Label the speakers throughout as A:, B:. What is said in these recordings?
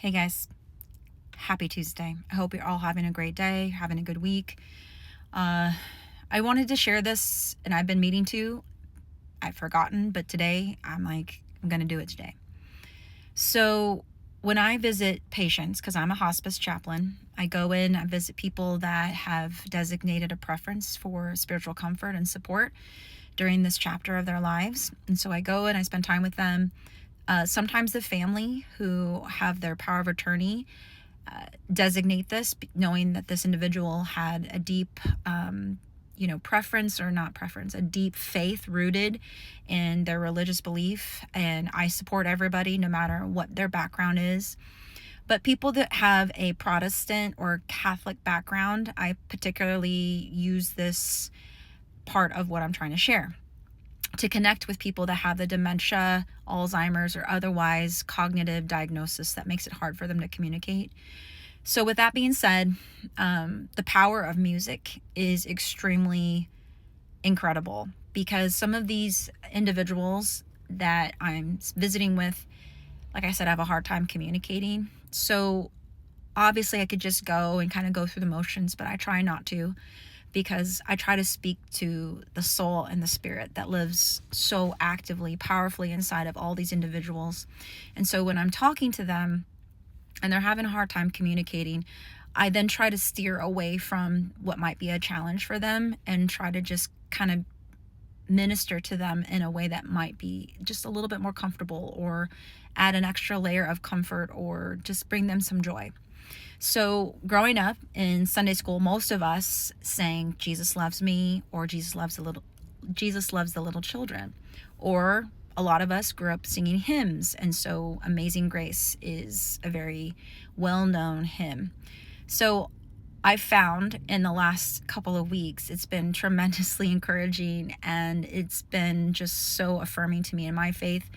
A: Hey guys, happy Tuesday. I hope you're all having a great day, having a good week. I wanted to share this and I've been meaning to. I've forgotten, but today I'm going to do it today. So, when I visit patients, because I'm a hospice chaplain, I go in, I visit people that have designated a preference for spiritual comfort and support during this chapter of their lives. And so I go and I spend time with them. Sometimes the family who have their power of attorney designate this, knowing that this individual had a deep, preference or not preference, a deep faith rooted in their religious belief. And I support everybody, no matter what their background is. But people that have a Protestant or Catholic background, I particularly use this part of what I'm trying to share to connect with people that have the dementia, Alzheimer's, or otherwise cognitive diagnosis that makes it hard for them to communicate. So with that being said, the power of music is extremely incredible, because some of these individuals that I'm visiting with, like I said, I have a hard time communicating. So obviously I could just go and kind of go through the motions, but I try not to, because I try to speak to the soul and the spirit that lives so actively, powerfully inside of all these individuals. And so when I'm talking to them and they're having a hard time communicating, I then try to steer away from what might be a challenge for them and try to just kind of minister to them in a way that might be just a little bit more comfortable, or add an extra layer of comfort, or just bring them some joy. So growing up in Sunday school, most of us sang Jesus Loves Me, or Jesus loves the little children, or a lot of us grew up singing hymns, and so Amazing Grace is a very well-known hymn. So I've found in the last couple of weeks, it's been tremendously encouraging, and it's been just so affirming to me in my faith.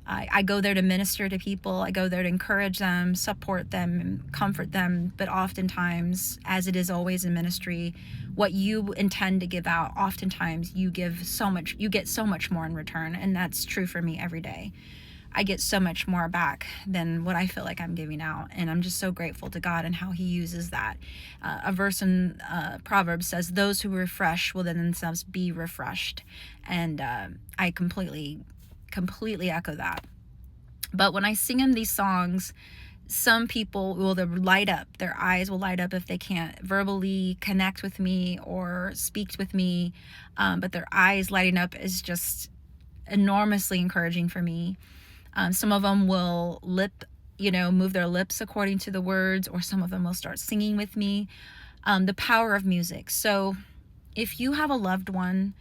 A: I go there to minister to people. I go there to encourage them, support them, comfort them. But oftentimes, as it is always in ministry, what you intend to give out, oftentimes you get so much more in return. And that's true for me every day. I get so much more back than what I feel like I'm giving out. And I'm just so grateful to God and how he uses that. A verse in Proverbs says, "Those who refresh will then themselves be refreshed." And I completely echo that. But when I sing in these songs, some people will light up, their eyes will light up if they can't verbally connect with me or speak with me, but their eyes lighting up is just enormously encouraging for me. Some of them will move their lips according to the words, or some of them will start singing with me. The power of music. So if you have a loved one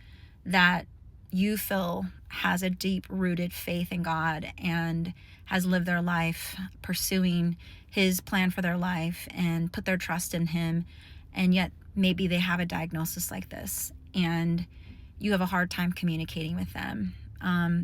A: that you feel has a deep rooted faith in God and has lived their life pursuing his plan for their life and put their trust in him, and yet maybe they have a diagnosis like this and you have a hard time communicating with them.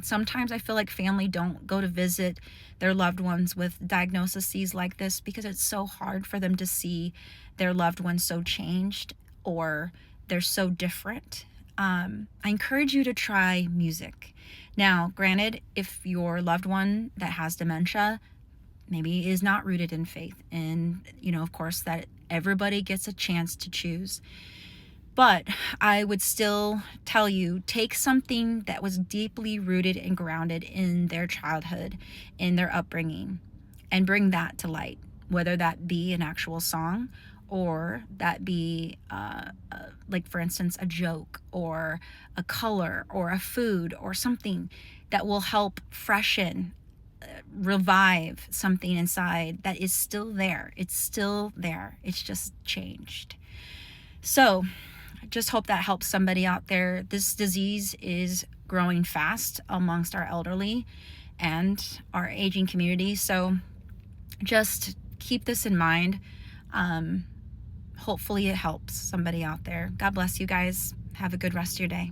A: Sometimes I feel like family don't go to visit their loved ones with diagnoses like this, because it's so hard for them to see their loved ones so changed, or they're so different. I encourage you to try music. Now, granted, if your loved one that has dementia maybe is not rooted in faith, and, of course, that everybody gets a chance to choose. But I would still tell you, take something that was deeply rooted and grounded in their childhood, in their upbringing, and bring that to light, whether that be an actual song, or that be like, for instance, a joke, or a color, or a food, or something that will help freshen, revive something inside that is still there. It's still there. It's just changed. So I just hope that helps somebody out there. This disease is growing fast amongst our elderly and our aging community. So just keep this in mind. Hopefully it helps somebody out there. God bless you guys. Have a good rest of your day.